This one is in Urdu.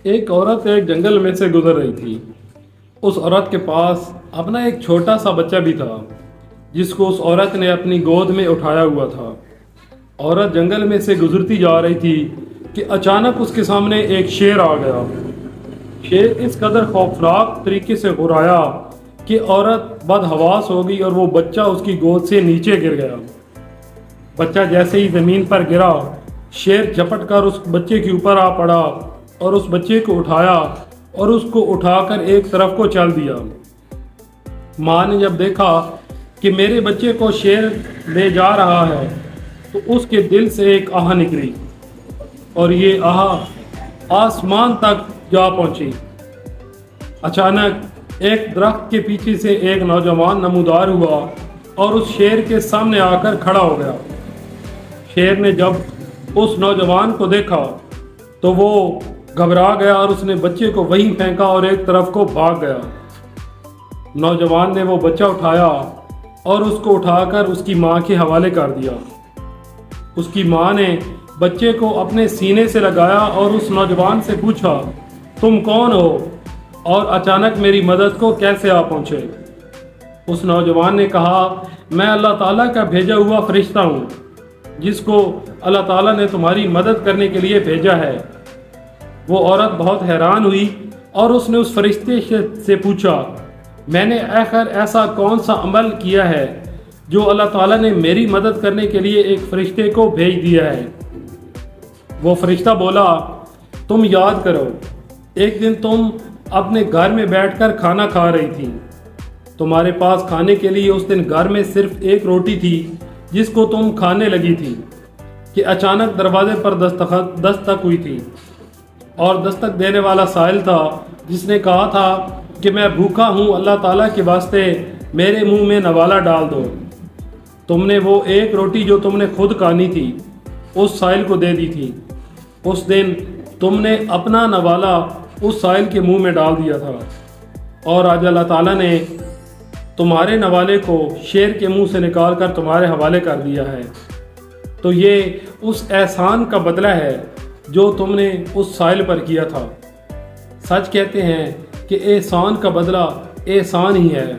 ایک عورت ایک جنگل میں سے گزر رہی تھی۔ اس عورت کے پاس اپنا ایک چھوٹا سا بچہ بھی تھا جس کو اس عورت نے اپنی گود میں اٹھایا ہوا تھا۔ عورت جنگل میں سے گزرتی جا رہی تھی کہ اچانک اس کے سامنے ایک شیر آ گیا۔ شیر اس قدر خوفناک طریقے سے غرایا کہ عورت بدحواس ہو گئی اور وہ بچہ اس کی گود سے نیچے گر گیا۔ بچہ جیسے ہی زمین پر گرا، شیر جھپٹ کر اس بچے کے اوپر آ پڑا اور اس بچے کو اٹھایا اور اس کو اٹھا کر ایک طرف کو چل دیا۔ ماں نے جب دیکھا کہ میرے بچے کو شیر لے جا رہا ہے تو اس کے دل سے ایک آہ نکلی اور یہ آہ آسمان تک جا پہنچی۔ اچانک ایک درخت کے پیچھے سے ایک نوجوان نمودار ہوا اور اس شیر کے سامنے آ کر کھڑا ہو گیا۔ شیر نے جب اس نوجوان کو دیکھا تو وہ گھبرا گیا اور اس نے بچے کو وہیں پھینکا اور ایک طرف کو بھاگ گیا۔ نوجوان نے وہ بچہ اٹھایا اور اس کو اٹھا کر اس کی ماں کے حوالے کر دیا۔ اس کی ماں نے بچے کو اپنے سینے سے لگایا اور اس نوجوان سے پوچھا، تم کون ہو اور اچانک میری مدد کو کیسے آ پہنچے؟ اس نوجوان نے کہا، میں اللہ تعالیٰ کا بھیجا ہوا فرشتہ ہوں جس کو اللہ تعالیٰ نے تمہاری مدد کرنے کے لیے بھیجا ہے۔ وہ عورت بہت حیران ہوئی اور اس نے اس فرشتے سے پوچھا، میں نے آخر ایسا کون سا عمل کیا ہے جو اللہ تعالیٰ نے میری مدد کرنے کے لیے ایک فرشتے کو بھیج دیا ہے؟ وہ فرشتہ بولا، تم یاد کرو، ایک دن تم اپنے گھر میں بیٹھ کر کھانا کھا رہی تھی۔ تمہارے پاس کھانے کے لیے اس دن گھر میں صرف ایک روٹی تھی جس کو تم کھانے لگی تھی کہ اچانک دروازے پر دستک ہوئی تھی اور دستک دینے والا سائل تھا جس نے کہا تھا کہ میں بھوکا ہوں، اللہ تعالیٰ کے واسطے میرے منہ میں نوالا ڈال دو۔ تم نے وہ ایک روٹی جو تم نے خود کھانی تھی اس سائل کو دے دی تھی۔ اس دن تم نے اپنا نوالا اس سائل کے منہ میں ڈال دیا تھا اور آج اللہ تعالیٰ نے تمہارے نوالے کو شیر کے منہ سے نکال کر تمہارے حوالے کر دیا ہے۔ تو یہ اس احسان کا بدلہ ہے جو تم نے اس سائل پر کیا تھا۔ سچ کہتے ہیں کہ احسان کا بدلہ احسان ہی ہے۔